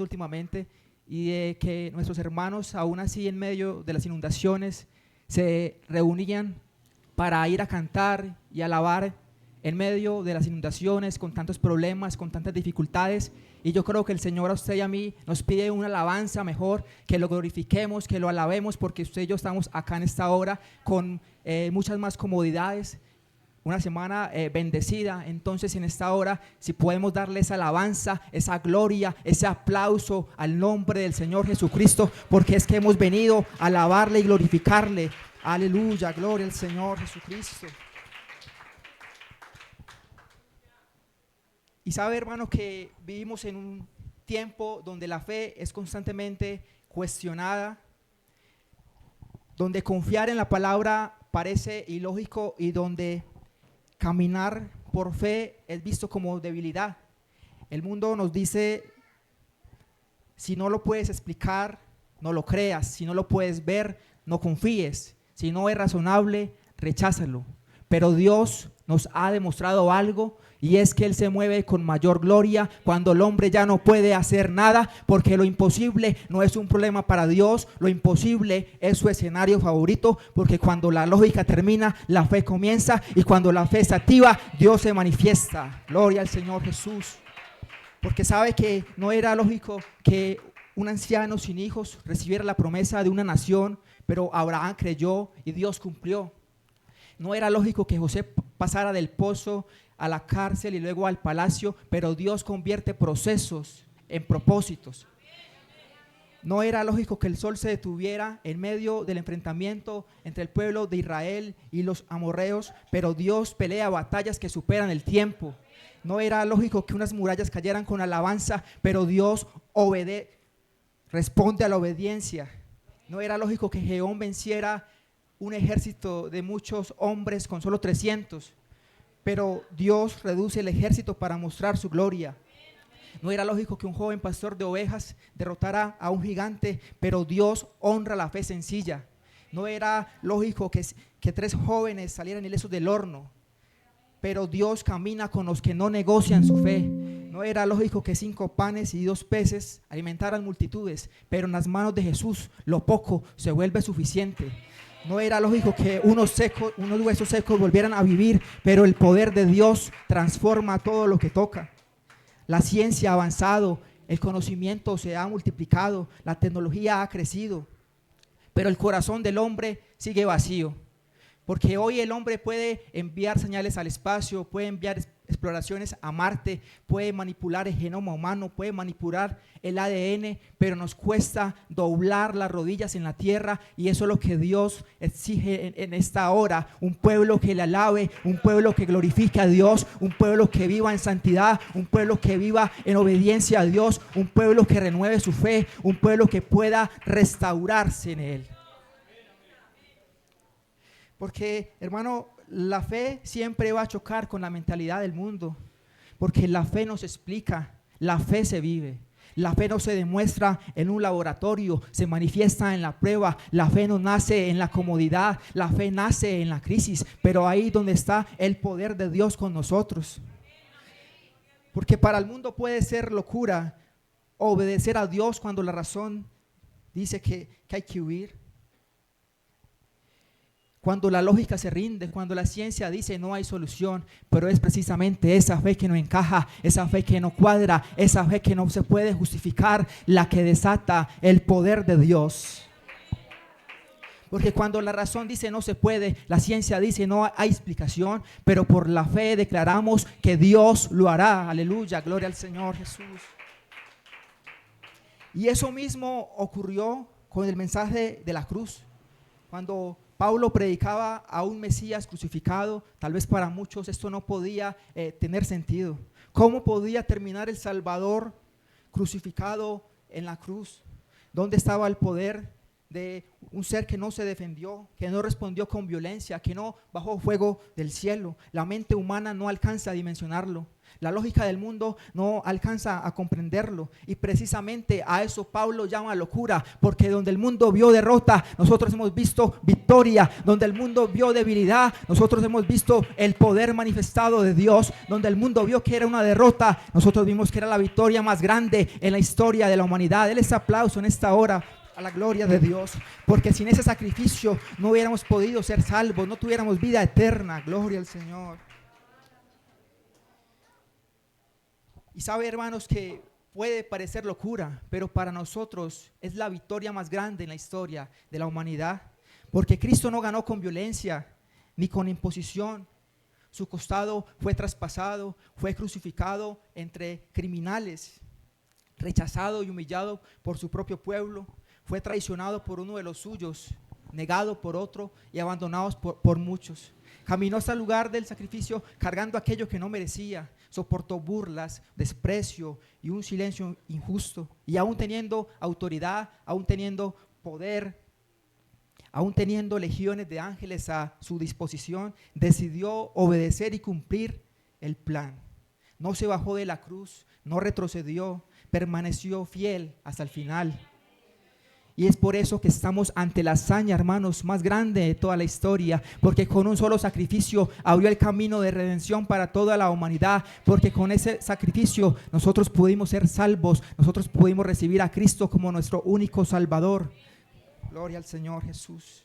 últimamente y de que nuestros hermanos, aún así en medio de las inundaciones, se reunían para ir a cantar y alabar en medio de las inundaciones, con tantos problemas, con tantas dificultades. Y yo creo que el Señor a usted y a mí nos pide una alabanza mejor, que lo glorifiquemos, que lo alabemos, porque usted y yo estamos acá en esta hora con muchas más comodidades, una semana bendecida. Entonces en esta hora, si podemos darle esa alabanza, esa gloria, ese aplauso al nombre del Señor Jesucristo, porque es que hemos venido a alabarle y glorificarle. Aleluya, gloria al Señor Jesucristo. Y sabe, hermano, que vivimos en un tiempo donde la fe es constantemente cuestionada, donde confiar en la palabra parece ilógico y donde caminar por fe es visto como debilidad. El mundo nos dice: si no lo puedes explicar, no lo creas; si no lo puedes ver, no confíes; si no es razonable, recházalo. Pero Dios nos ha demostrado algo, y es que Él se mueve con mayor gloria cuando el hombre ya no puede hacer nada, porque lo imposible no es un problema para Dios. Lo imposible es su escenario favorito, porque cuando la lógica termina, la fe comienza, y cuando la fe se activa, Dios se manifiesta. Gloria al Señor Jesús. Porque sabe que no era lógico que un anciano sin hijos recibiera la promesa de una nación, pero Abraham creyó y Dios cumplió. No era lógico que José pasara del pozo a la cárcel y luego al palacio, pero Dios convierte procesos en propósitos. No era lógico que el sol se detuviera en medio del enfrentamiento entre el pueblo de Israel y los amorreos, pero Dios pelea batallas que superan el tiempo. No era lógico que unas murallas cayeran con alabanza, pero Dios responde a la obediencia. No era lógico que Gedeón venciera un ejército de muchos hombres con solo 300, pero Dios reduce el ejército para mostrar su gloria. No era lógico que un joven pastor de ovejas derrotara a un gigante, pero Dios honra la fe sencilla. No era lógico que 3 jóvenes salieran ilesos del horno, pero Dios camina con los que no negocian su fe. No era lógico que 5 panes y 2 peces alimentaran multitudes, pero en las manos de Jesús lo poco se vuelve suficiente. No era lógico que unos huesos secos volvieran a vivir, pero el poder de Dios transforma todo lo que toca. La ciencia ha avanzado, el conocimiento se ha multiplicado, la tecnología ha crecido, pero el corazón del hombre sigue vacío. Porque hoy el hombre puede enviar señales al espacio, puede enviar exploraciones a Marte, puede manipular el genoma humano, puede manipular el ADN, pero nos cuesta doblar las rodillas en la tierra, y eso es lo que Dios exige en esta hora: un pueblo que le alabe, un pueblo que glorifique a Dios, un pueblo que viva en santidad, un pueblo que viva en obediencia a Dios, un pueblo que renueve su fe, un pueblo que pueda restaurarse en Él. Porque, hermano, la fe siempre va a chocar con la mentalidad del mundo, porque la fe no se explica, la fe se vive. La fe no se demuestra en un laboratorio, se manifiesta en la prueba. La fe no nace en la comodidad, la fe nace en la crisis, pero ahí donde está el poder de Dios con nosotros. Porque para el mundo puede ser locura obedecer a Dios cuando la razón dice que hay que huir. Cuando la lógica se rinde, cuando la ciencia dice no hay solución, pero es precisamente esa fe que no encaja, esa fe que no cuadra, esa fe que no se puede justificar, la que desata el poder de Dios. Porque cuando la razón dice no se puede, la ciencia dice no hay explicación, pero por la fe declaramos que Dios lo hará. Aleluya, gloria al Señor Jesús. Y eso mismo ocurrió con el mensaje de la cruz. Cuando Pablo predicaba a un Mesías crucificado, tal vez para muchos esto no podía tener sentido. ¿Cómo podía terminar el Salvador crucificado en la cruz? ¿Dónde estaba el poder de un ser que no se defendió, que no respondió con violencia, que no bajó fuego del cielo. La mente humana no alcanza a dimensionarlo. La lógica del mundo no alcanza a comprenderlo, y precisamente a eso Pablo llama locura, porque donde el mundo vio derrota, nosotros hemos visto victoria. Donde el mundo vio debilidad, nosotros hemos visto el poder manifestado de Dios. Donde el mundo vio que era una derrota, nosotros vimos que era la victoria más grande en la historia de la humanidad. Denle ese aplauso en esta hora a la gloria de Dios, porque sin ese sacrificio no hubiéramos podido ser salvos, no tuviéramos vida eterna. Gloria al Señor. Y sabe, hermanos, que puede parecer locura, pero para nosotros es la victoria más grande en la historia de la humanidad, porque Cristo no ganó con violencia ni con imposición. Su costado fue traspasado, fue crucificado entre criminales, rechazado y humillado por su propio pueblo, fue traicionado por uno de los suyos, negado por otro y abandonado por muchos. Caminó hasta el lugar del sacrificio cargando aquello que no merecía. Soportó burlas, desprecio y un silencio injusto. Y aún teniendo autoridad, aún teniendo poder, aún teniendo legiones de ángeles a su disposición, decidió obedecer y cumplir el plan. No se bajó de la cruz, no retrocedió, permaneció fiel hasta el final. Y es por eso que estamos ante la hazaña, hermanos, más grande de toda la historia, porque con un solo sacrificio abrió el camino de redención para toda la humanidad, porque con ese sacrificio nosotros pudimos ser salvos, nosotros pudimos recibir a Cristo como nuestro único Salvador. Gloria al Señor Jesús.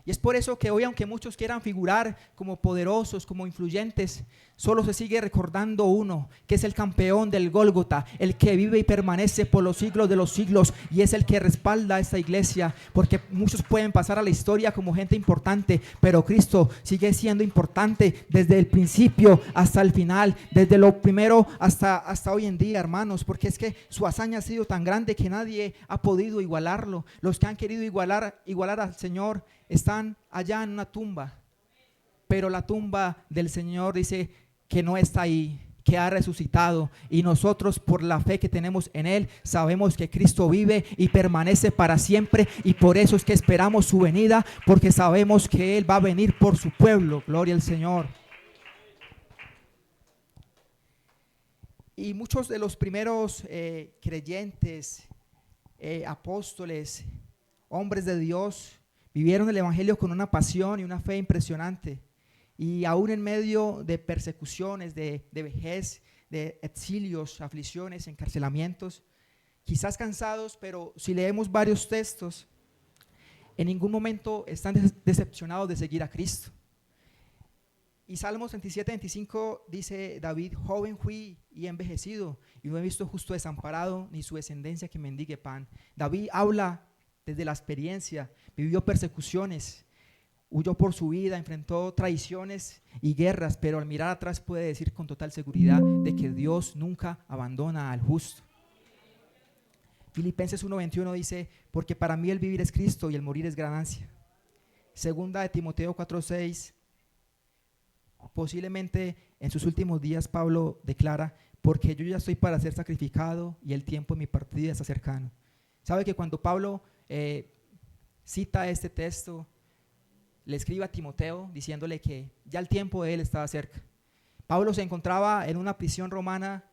Y es por eso que hoy, aunque muchos quieran figurar como poderosos, como influyentes, solo se sigue recordando uno, que es el campeón del Gólgota, el que vive y permanece por los siglos de los siglos, y es el que respalda a esta iglesia, porque muchos pueden pasar a la historia como gente importante, pero Cristo sigue siendo importante desde el principio hasta el final, desde lo primero hasta hoy en día, hermanos, porque es que su hazaña ha sido tan grande que nadie ha podido igualarlo. Los que han querido igualar al Señor están allá en una tumba, pero la tumba del Señor dice que no está ahí, que ha resucitado, y nosotros por la fe que tenemos en Él sabemos que Cristo vive y permanece para siempre, y por eso es que esperamos su venida, porque sabemos que Él va a venir por su pueblo. Gloria al Señor. Y muchos de los primeros creyentes, apóstoles, hombres de Dios, vivieron el evangelio con una pasión y una fe impresionante, y aún en medio de persecuciones, de vejez, de exilios, aflicciones, encarcelamientos, quizás cansados, pero si leemos varios textos, en ningún momento están decepcionados de seguir a Cristo. Y Salmos 37:25 dice David: joven fui y envejecido, y no he visto justo desamparado, ni su descendencia que mendigue pan. David habla desde la experiencia, vivió persecuciones, huyó por su vida, enfrentó traiciones y guerras, pero al mirar atrás puede decir con total seguridad de que Dios nunca abandona al justo. Filipenses 1:21 dice: porque para mí el vivir es Cristo y el morir es ganancia. Segunda de Timoteo 4:6, posiblemente en sus últimos días Pablo declara: porque yo ya estoy para ser sacrificado y el tiempo de mi partida está cercano. ¿Sabe que cuando Pablo cita este texto, le escribe a Timoteo diciéndole que ya el tiempo de él estaba cerca? Pablo se encontraba en una prisión romana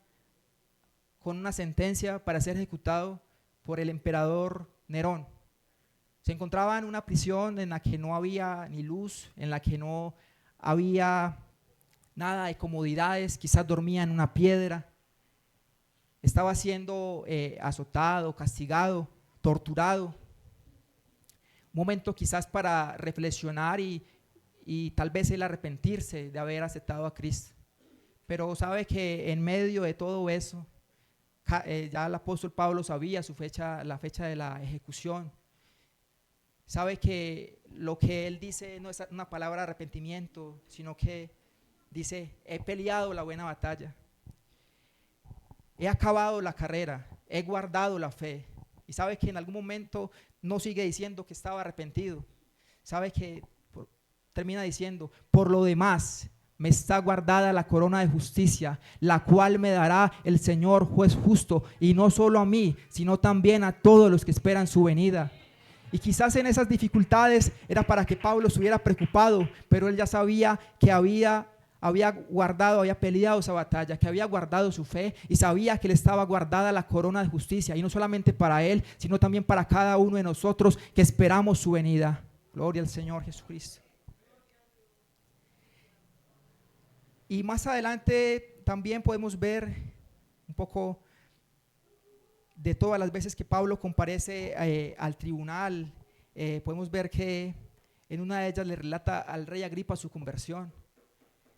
con una sentencia para ser ejecutado por el emperador Nerón. Se encontraba en una prisión en la que no había ni luz, en la que no había nada de comodidades, quizás dormía en una piedra. Estaba siendo azotado, castigado, torturado. Un momento quizás para reflexionar y tal vez el arrepentirse de haber aceptado a Cristo. Pero sabe que en medio de todo eso, ya el apóstol Pablo sabía la fecha de la ejecución. Sabe que lo que él dice no es una palabra de arrepentimiento, sino que dice: he peleado la buena batalla, he acabado la carrera, he guardado la fe. Y sabe que en algún momento no sigue diciendo que estaba arrepentido. Sabe que termina diciendo: por lo demás me está guardada la corona de justicia, la cual me dará el Señor juez justo, y no solo a mí, sino también a todos los que esperan su venida. Y quizás en esas dificultades era para que Pablo estuviera preocupado, pero él ya sabía que había guardado, había peleado esa batalla, que había guardado su fe y sabía que le estaba guardada la corona de justicia, y no solamente para él, sino también para cada uno de nosotros que esperamos su venida. Gloria al Señor Jesucristo. Y más adelante también podemos ver un poco de todas las veces que Pablo comparece al tribunal. Podemos ver que en una de ellas le relata al rey Agripa su conversión,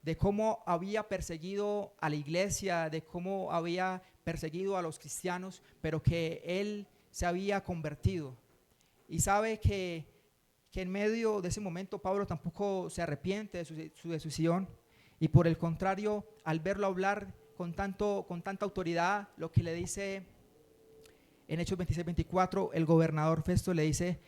de cómo había perseguido a la iglesia, de cómo había perseguido a los cristianos, pero que él se había convertido. Y sabe que en medio de ese momento Pablo tampoco se arrepiente de su decisión, y por el contrario, al verlo hablar con tanta autoridad, lo que le dice en Hechos 26-24, el gobernador Festo le dice: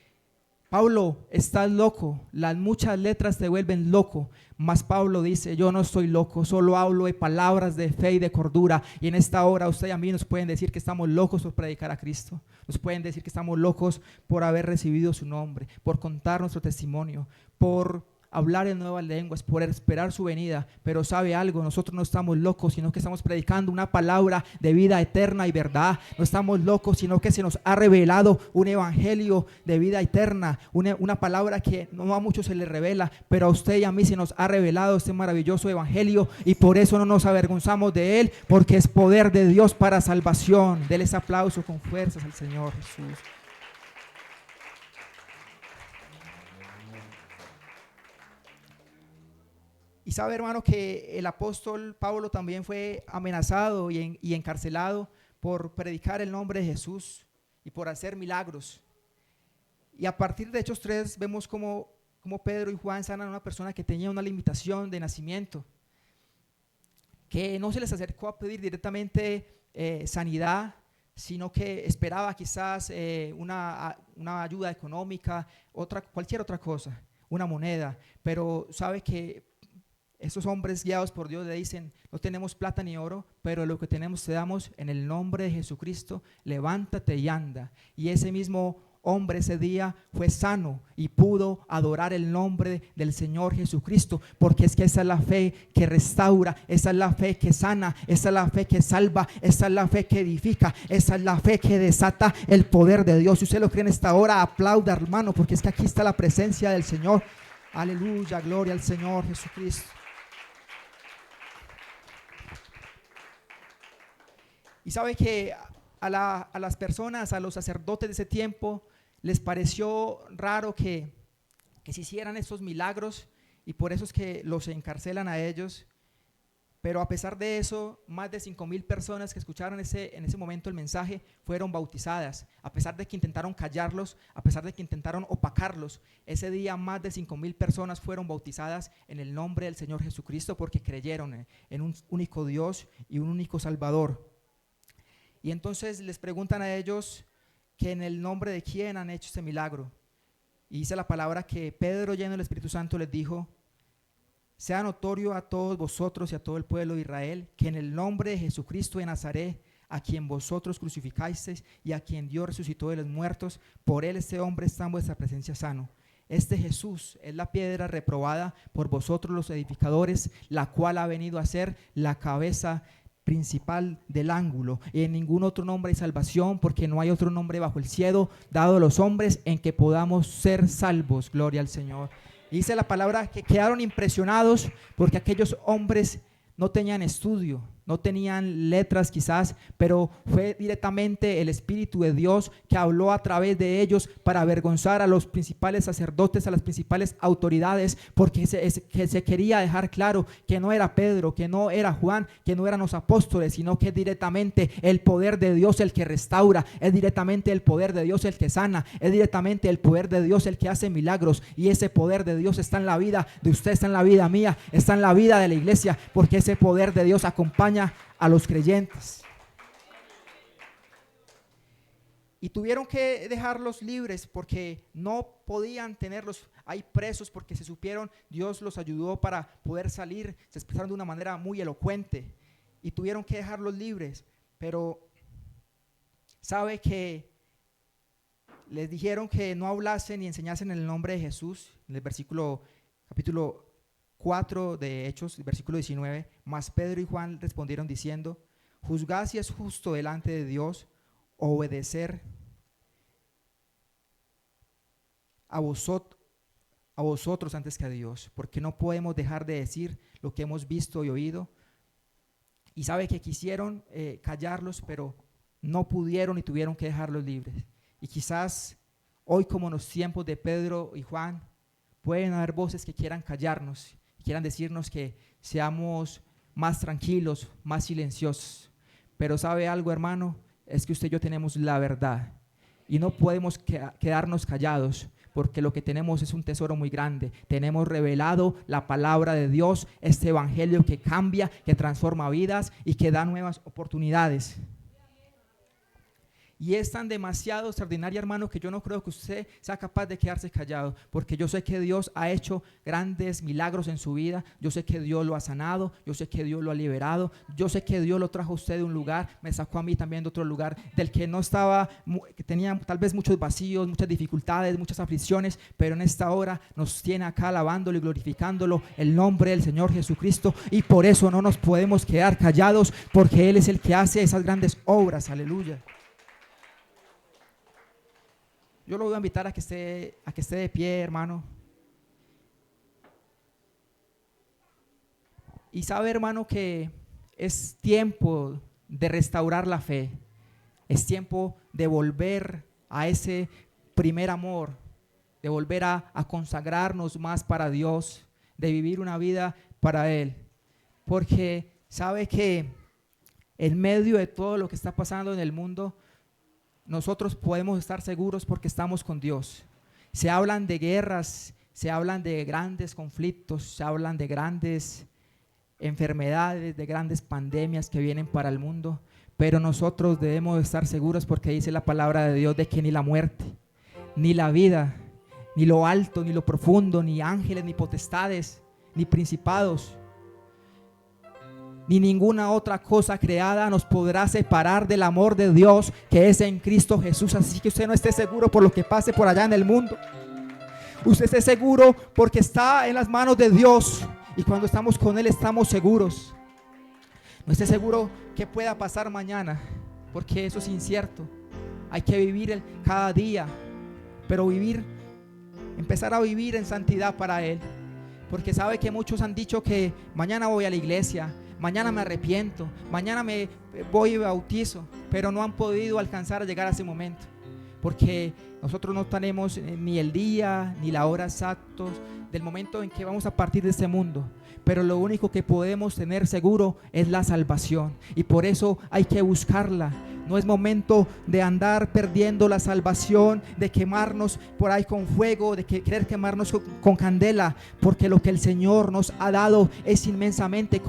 Pablo, estás loco, las muchas letras te vuelven loco. Mas Pablo dice: yo no estoy loco, solo hablo de palabras de fe y de cordura. Y en esta hora usted y a mí nos pueden decir que estamos locos por predicar a Cristo. Nos pueden decir que estamos locos por haber recibido su nombre, por contar nuestro testimonio, por hablar en nuevas lenguas, por esperar su venida. Pero sabe algo, nosotros no estamos locos, sino que estamos predicando una palabra de vida eterna y verdad. No estamos locos, sino que se nos ha revelado un evangelio de vida eterna, una palabra que no a muchos se les revela, pero a usted y a mí se nos ha revelado este maravilloso evangelio, y por eso no nos avergonzamos de él, porque es poder de Dios para salvación. Dele ese aplauso con fuerzas al Señor Jesús. Y sabe, hermano, que el apóstol Pablo también fue amenazado y encarcelado por predicar el nombre de Jesús y por hacer milagros. Y a partir de Hechos 3 vemos cómo Pedro y Juan sanan a una persona que tenía una limitación de nacimiento, que no se les acercó a pedir directamente sanidad, sino que esperaba quizás una ayuda económica, cualquier otra cosa, una moneda. Pero sabe que esos hombres guiados por Dios le dicen: no tenemos plata ni oro, pero lo que tenemos te damos, en el nombre de Jesucristo, levántate y anda. Y ese mismo hombre ese día fue sano y pudo adorar el nombre del Señor Jesucristo, porque es que esa es la fe que restaura, esa es la fe que sana, esa es la fe que salva, esa es la fe que edifica, esa es la fe que desata el poder de Dios. Si usted lo cree en esta hora, aplauda, hermano, porque es que aquí está la presencia del Señor. Aleluya, gloria al Señor Jesucristo. Y sabe que a las personas, a los sacerdotes de ese tiempo, les pareció raro que se hicieran estos milagros, y por eso es que los encarcelan a ellos. Pero a pesar de eso, más de 5,000 personas que escucharon en ese momento el mensaje fueron bautizadas. A pesar de que intentaron callarlos, a pesar de que intentaron opacarlos, ese día más de 5,000 personas fueron bautizadas en el nombre del Señor Jesucristo, porque creyeron en un único Dios y un único Salvador. Y entonces les preguntan a ellos que en el nombre de quién han hecho este milagro. Y dice la palabra que Pedro, lleno del Espíritu Santo, les dijo: sea notorio a todos vosotros y a todo el pueblo de Israel que en el nombre de Jesucristo de Nazaret, a quien vosotros crucificasteis y a quien Dios resucitó de los muertos, por él este hombre está en vuestra presencia sano. Este Jesús es la piedra reprobada por vosotros los edificadores, la cual ha venido a ser la cabeza principal del ángulo. Y en ningún otro nombre hay salvación, porque no hay otro nombre bajo el cielo dado a los hombres en que podamos ser salvos. Gloria al Señor. Y dice la palabra que quedaron impresionados porque aquellos hombres no tenían estudio, no tenían letras quizás, pero fue directamente el Espíritu de Dios que habló a través de ellos para avergonzar a los principales sacerdotes, a las principales autoridades, porque se quería dejar claro que no era Pedro, que no era Juan, que no eran los apóstoles, sino que es directamente el poder de Dios el que restaura, es directamente el poder de Dios el que sana, es directamente el poder de Dios el que hace milagros. Y ese poder de Dios está en la vida de usted, está en la vida mía, está en la vida de la iglesia, porque ese poder de Dios acompaña a los creyentes. Y tuvieron que dejarlos libres porque no podían tenerlos ahí presos, porque se supieron, Dios los ayudó para poder salir, se expresaron de una manera muy elocuente y tuvieron que dejarlos libres. Pero sabe que les dijeron que no hablasen ni enseñasen en el nombre de Jesús, en el capítulo 4 de Hechos, versículo 19, mas Pedro y Juan respondieron diciendo, juzgad si es justo delante de Dios obedecer a vosotros antes que a Dios, porque no podemos dejar de decir lo que hemos visto y oído. Y sabe que quisieron callarlos, pero no pudieron y tuvieron que dejarlos libres. Y quizás hoy, como en los tiempos de Pedro y Juan, pueden haber voces que quieran callarnos, quieran decirnos que seamos más tranquilos, más silenciosos. Pero ¿sabe algo, hermano? Es que usted y yo tenemos la verdad y no podemos quedarnos callados, porque lo que tenemos es un tesoro muy grande. Tenemos revelado la palabra de Dios, este evangelio que cambia, que transforma vidas y que da nuevas oportunidades. Y es tan demasiado extraordinaria, hermano, que yo no creo que usted sea capaz de quedarse callado, porque yo sé que Dios ha hecho grandes milagros en su vida. Yo sé que Dios lo ha sanado, yo sé que Dios lo ha liberado, yo sé que Dios lo trajo a usted de un lugar, me sacó a mí también de otro lugar, del que no estaba, que tenía tal vez muchos vacíos, muchas dificultades, muchas aflicciones, pero en esta hora nos tiene acá alabándolo y glorificándolo el nombre del Señor Jesucristo, y por eso no nos podemos quedar callados, porque Él es el que hace esas grandes obras. Aleluya. Yo lo voy a invitar a que esté de pie, hermano. Y sabe, hermano, que es tiempo de restaurar la fe. Es tiempo de volver a ese primer amor, de volver a consagrarnos más para Dios, de vivir una vida para Él. Porque sabe que en medio de todo lo que está pasando en el mundo, nosotros podemos estar seguros porque estamos con Dios. Se hablan de guerras, se hablan de grandes conflictos, se hablan de grandes enfermedades, de grandes pandemias que vienen para el mundo, pero nosotros debemos estar seguros porque dice la palabra de Dios de que ni la muerte, ni la vida, ni lo alto, ni lo profundo, ni ángeles, ni potestades, ni principados, ni ninguna otra cosa creada nos podrá separar del amor de Dios que es en Cristo Jesús. Así que usted no esté seguro por lo que pase por allá en el mundo. Usted esté seguro porque está en las manos de Dios, y cuando estamos con Él estamos seguros. No esté seguro qué pueda pasar mañana, porque eso es incierto. Hay que vivir cada día, pero empezar a vivir en santidad para Él, porque sabe que muchos han dicho que mañana voy a la iglesia, mañana me arrepiento, mañana me voy y bautizo, pero no han podido alcanzar a llegar a ese momento, porque nosotros no tenemos ni el día ni la hora exactos del momento en que vamos a partir de este mundo, pero lo único que podemos tener seguro es la salvación, y por eso hay que buscarla. No es momento de andar perdiendo la salvación, de quemarnos por ahí con fuego, de querer quemarnos con candela, porque lo que el Señor nos ha dado es inmensamente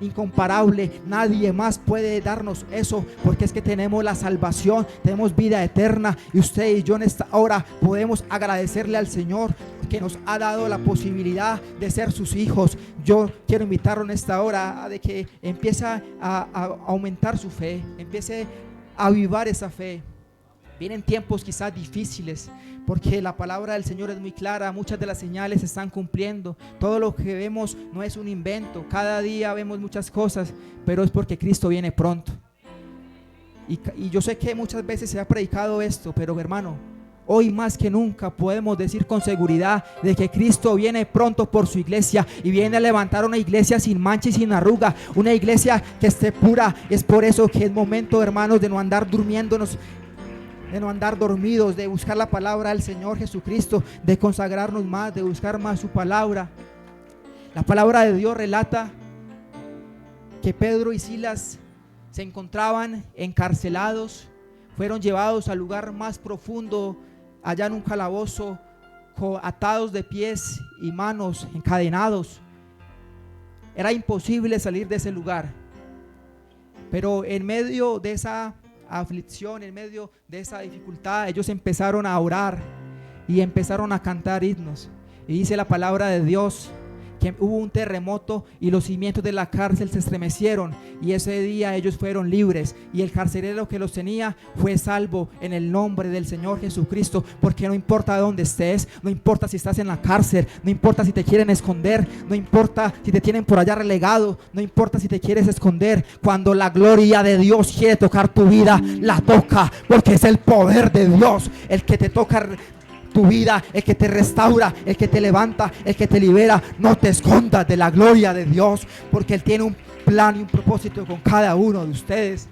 incomparable. Nadie más puede darnos eso, porque es que tenemos la salvación, tenemos vida eterna, y usted y yo en esta hora podemos agradecerle al Señor que nos ha dado la posibilidad de ser sus hijos. Yo quiero invitarlo en esta hora a de que empiece a aumentar su fe, empiece a avivar esa fe. Vienen tiempos quizás difíciles, porque la palabra del Señor es muy clara. Muchas de las señales se están cumpliendo. Todo lo que vemos no es un invento. Cada día vemos muchas cosas, pero es porque Cristo viene pronto. Y yo sé que muchas veces se ha predicado esto, pero hermano, hoy más que nunca podemos decir con seguridad de que Cristo viene pronto por su iglesia, y viene a levantar una iglesia sin mancha y sin arruga, una iglesia que esté pura. Es por eso que es momento, hermanos, de no andar durmiéndonos, de no andar dormidos, de buscar la palabra del Señor Jesucristo, de consagrarnos más, de buscar más su palabra. La palabra de Dios relata que Pedro y Silas se encontraban encarcelados, fueron llevados al lugar más profundo, allá en un calabozo, atados de pies y manos, encadenados. Era imposible salir de ese lugar, pero en medio de esa aflicción, en medio de esa dificultad, ellos empezaron a orar y empezaron a cantar himnos. Y dice la palabra de Dios que hubo un terremoto y los cimientos de la cárcel se estremecieron, y ese día ellos fueron libres, y el carcelero que los tenía fue salvo en el nombre del Señor Jesucristo. Porque no importa dónde estés, no importa si estás en la cárcel, no importa si te quieren esconder, no importa si te tienen por allá relegado, no importa si te quieres esconder, cuando la gloria de Dios quiere tocar tu vida, la toca, porque es el poder de Dios el que te toca tu vida, el que te restaura, el que te levanta, el que te libera. No te escondas de la gloria de Dios, porque Él tiene un plan y un propósito con cada uno de ustedes.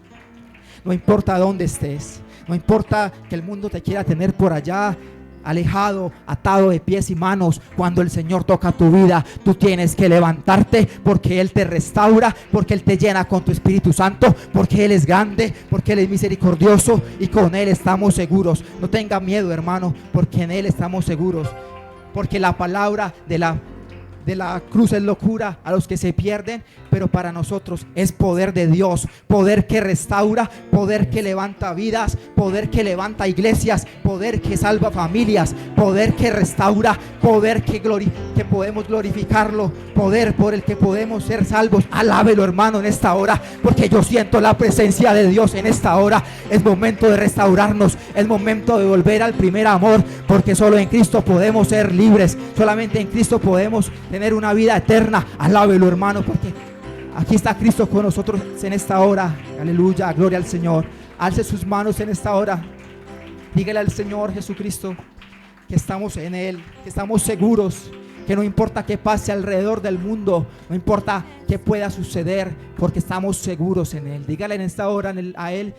No importa dónde estés, no importa que el mundo te quiera tener por allá alejado, atado de pies y manos. Cuando el Señor toca tu vida, tú tienes que levantarte, porque Él te restaura, porque Él te llena con tu Espíritu Santo, porque Él es grande, porque Él es misericordioso, y con Él estamos seguros. No tenga miedo, hermano, porque en Él estamos seguros, porque la palabra de la cruz es locura a los que se pierden, pero para nosotros es poder de Dios, poder que restaura, poder que levanta vidas, poder que levanta iglesias, poder que salva familias, poder que restaura, poder que podemos glorificarlo, poder por el que podemos ser salvos. Alábelo, hermano, en esta hora, porque yo siento la presencia de Dios en esta hora. Es momento de restaurarnos, es momento de volver al primer amor, porque solo en Cristo podemos ser libres, solamente en Cristo podemos tener una vida eterna. Alábelo, hermano, porque aquí está Cristo con nosotros en esta hora. Aleluya, gloria al Señor. Alce sus manos en esta hora. Dígale al Señor Jesucristo que estamos en Él, que estamos seguros, que no importa qué pase alrededor del mundo, no importa qué pueda suceder, porque estamos seguros en Él. Dígale en esta hora a Él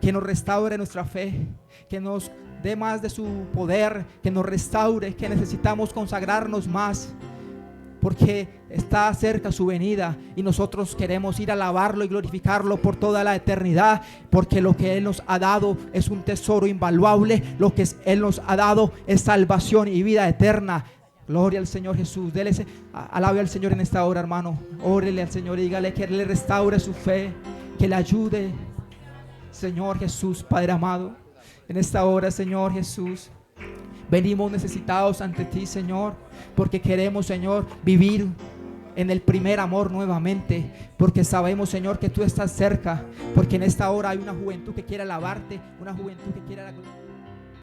que nos restaure nuestra fe, que nos dé más de su poder, que nos restaure, que necesitamos consagrarnos más, porque está cerca su venida y nosotros queremos ir a alabarlo y glorificarlo por toda la eternidad, porque lo que Él nos ha dado es un tesoro invaluable. Lo que Él nos ha dado es salvación y vida eterna. Gloria al Señor Jesús. Alabe al Señor en esta hora, hermano. Órele al Señor y dígale que le restaure su fe, que le ayude, Señor Jesús, Padre amado. En esta hora, Señor Jesús, venimos necesitados ante ti, Señor, porque queremos, Señor, vivir en el primer amor nuevamente, porque sabemos, Señor, que tú estás cerca, porque en esta hora hay una juventud que quiere alabarte, una juventud que quiere